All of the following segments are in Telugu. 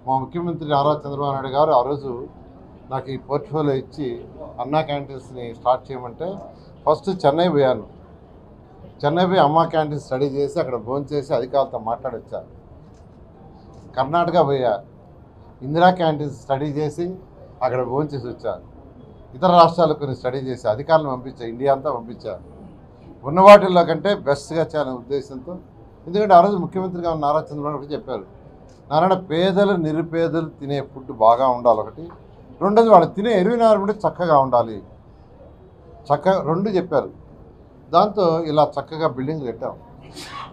మా ముఖ్యమంత్రి నారా చంద్రబాబు నాయుడు గారు ఆ రోజు నాకు ఈ పోర్ట్ఫోలియో ఇచ్చి అన్నా క్యాంటీన్స్ని స్టార్ట్ చేయమంటే ఫస్ట్ చెన్నై పోయాను. చెన్నై పోయి అమ్మా క్యాంటీన్ స్టడీ చేసి అక్కడ భోజనం చేసి అధికారులతో మాట్లాడొచ్చాను. కర్ణాటక పోయా, ఇందిరా క్యాంటీన్ స్టడీ చేసి అక్కడ భోజనం చేసి వచ్చాను. ఇతర రాష్ట్రాలకు కొన్ని స్టడీ చేసి అధికారులను పంపించా, ఇండియా అంతా పంపించాను. ఉన్న వాటిల్లో కంటే బెస్ట్గా చేయాలనే ఉద్దేశంతో. ఎందుకంటే ఆ రోజు ముఖ్యమంత్రిగా ఉన్న నారా చంద్రబాబు నాయుడు చెప్పారు, నారాయణ పేదలు నిరుపేదలు తినే ఫుడ్ బాగా ఉండాలి ఒకటి, రెండోది వాళ్ళు తినే ఎన్విరాన్మెంట్ చక్కగా ఉండాలి, రెండు చెప్పారు. దాంతో ఇలా చక్కగా బిల్డింగ్లు కట్టాం.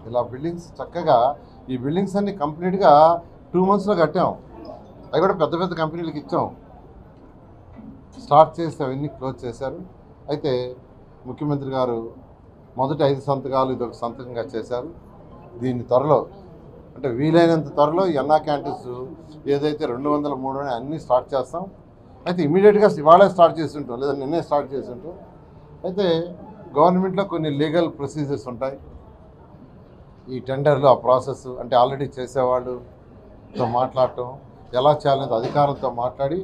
ఇలా బిల్డింగ్స్ చక్కగా ఈ బిల్డింగ్స్ అన్ని కంప్లీట్గా 2 monthsలో కట్టాం. అవి కూడా పెద్ద పెద్ద కంపెనీలకు ఇచ్చాం. స్టార్ట్ చేసి అవన్నీ క్లోజ్ చేశారు. అయితే ముఖ్యమంత్రి గారు మొదటి 5 సంతకాలు ఇదొక సంతకంగా చేశారు. దీన్ని త్వరలో అంటే వీలైనంత త్వరలో ఈ అన్నా క్యాంటీన్స్ ఏదైతే 200, 300 అన్నీ స్టార్ట్ చేస్తాం. అయితే ఇమీడియట్గా ఇవాళే స్టార్ట్ చేస్తుంటాం, లేదా నిన్నే స్టార్ట్ చేస్తుంటాం. అయితే గవర్నమెంట్లో కొన్ని లీగల్ ప్రొసీజర్స్ ఉంటాయి. ఈ టెండర్లు ఆ ప్రాసెస్ అంటే ఆల్రెడీ చేసేవాళ్ళతో మాట్లాడటం, ఎలా చేయాలనేది అధికారులతో మాట్లాడి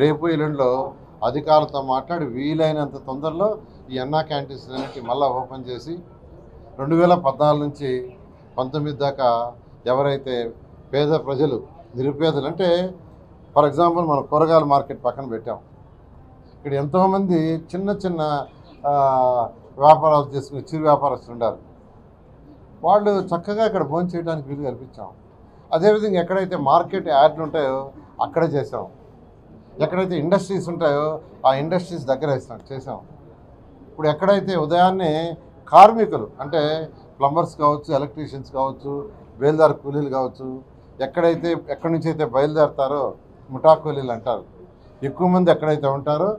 రేపు ఎల్లుండిలో అధికారులతో మాట్లాడి వీలైనంత తొందరలో ఈ అన్నా క్యాంటీన్స్ అన్నిటి మళ్ళీ ఓపెన్ చేసి 2014 నుంచి 19 దాకా ఎవరైతే పేద ప్రజలు నిరుపేదలు అంటే ఫర్ ఎగ్జాంపుల్ మనం కూరగాయల మార్కెట్ పక్కన పెట్టాం. ఇక్కడ ఎంతోమంది చిన్న చిన్న వ్యాపారాలు చేసుకుని చిరు వ్యాపారస్తులు ఉన్నారు. వాళ్ళు చక్కగా ఇక్కడ భోజనం చేయడానికి వీలు కల్పించాం. అదేవిధంగా ఎక్కడైతే మార్కెట్ యార్డ్లు ఉంటాయో అక్కడే చేసాం. ఎక్కడైతే ఇండస్ట్రీస్ ఉంటాయో ఆ ఇండస్ట్రీస్ దగ్గర చేసాం. ఇప్పుడు ఎక్కడైతే ఉదయాన్నే కార్మికులు అంటే ప్లంబర్స్ కావచ్చు, ఎలక్ట్రీషియన్స్ కావచ్చు, బయలుదేరు కూలీలు కావచ్చు, ఎక్కడి నుంచి అయితే బయలుదేరతారో ముఠా కూలీలు అంటారు, ఎక్కువ మంది ఎక్కడైతే ఉంటారో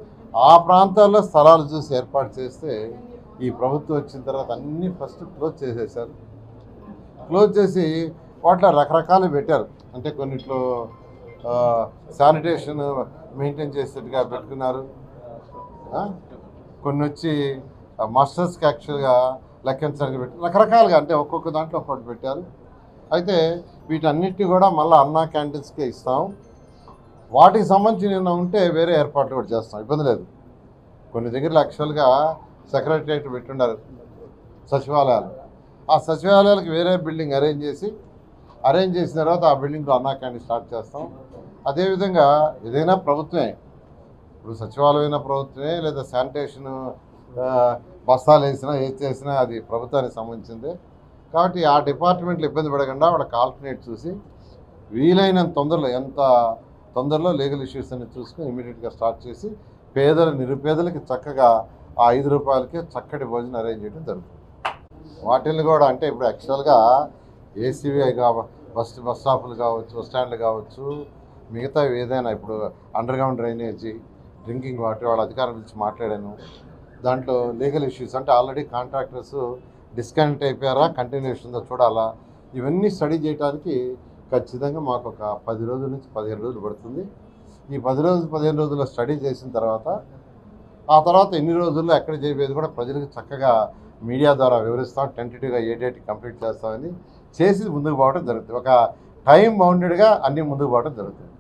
ఆ ప్రాంతాల్లో స్థలాలు చూసి ఏర్పాటు చేస్తే ఈ ప్రభుత్వం వచ్చిన తర్వాత అన్నీ ఫస్ట్ క్లోజ్ చేసేసారు. క్లోజ్ చేసి వాటిలో రకరకాలు పెట్టారు. అంటే కొన్నిట్లో శానిటేషన్ మెయింటైన్ చేసేట్టుగా పెట్టుకున్నారు. కొన్ని వచ్చి మాస్టర్స్కి యాక్చువల్గా లెక్కించడానికి పెట్టి రకరకాలుగా అంటే ఒక్కొక్క దాంట్లో ఒక్కొక్కటి పెట్టారు. అయితే వీటన్నిటిని కూడా మళ్ళీ అన్నా క్యాంటీన్స్కే ఇస్తాం. వాటికి సంబంధించి ఉంటే వేరే ఏర్పాట్లు కూడా చేస్తాం, ఇబ్బంది లేదు. కొన్ని దగ్గర యాక్చువల్గా సెక్రటరియట్ పెట్టున్నారు సచివాలయాలు. ఆ సచివాలయాలకు వేరే బిల్డింగ్ అరేంజ్ చేసిన తర్వాత ఆ బిల్డింగ్లో అన్నా క్యాంటీన్ స్టార్ట్ చేస్తాం. అదేవిధంగా ఏదైనా ప్రభుత్వమే, ఇప్పుడు సచివాలయమైన ప్రభుత్వమే, లేదా శానిటేషన్ బస్తాలు వేసినా ఏది చేసినా అది ప్రభుత్వానికి సంబంధించిందే. కాబట్టి ఆ డిపార్ట్మెంట్లు ఇబ్బంది పడకుండా వాళ్ళకి ఆల్టర్నేట్ చూసి వీలైనంత తొందరలో ఎంత తొందరలో లీగల్ ఇష్యూస్ అన్ని చూసుకొని ఇమీడియట్గా స్టార్ట్ చేసి నిరుపేదలకి చక్కగా ఆ 5 రూపాయలకే చక్కటి భోజనం అరేంజ్ చేయడం జరుగుతుంది. వాటిని కూడా అంటే ఇప్పుడు యాక్చువల్గా ఏసీవీ బస్ స్టాపులు కావచ్చు, బస్ స్టాండ్లు కావచ్చు, మిగతా ఏదైనా ఇప్పుడు under ground drainage, drinking water వాళ్ళ అధికారుల గురించి మాట్లాడాను. దాంట్లో లీగల్ ఇష్యూస్ అంటే ఆల్రెడీ కాంట్రాక్టర్స్ డిస్కనెక్ట్ అయిపోయారా, కంటిన్యూషన్ ఉందో చూడాలా, ఇవన్నీ స్టడీ చేయడానికి ఖచ్చితంగా మాకు ఒక 10 రోజుల నుంచి 15 రోజులు పడుతుంది. ఈ 15 రోజుల్లో స్టడీ చేసిన తర్వాత ఆ తర్వాత ఎన్ని రోజుల్లో ఎక్కడ చేయబోయేది కూడా ప్రజలకు చక్కగా మీడియా ద్వారా వివరిస్తాం. టెంటేటివ్గా ఏ డేట్ కంప్లీట్ చేస్తామని చేసి ముందుకు పోవడం జరుగుతుంది. ఒక టైం బౌండెడ్గా అన్నీ ముందుకు పోవడం జరుగుతుంది.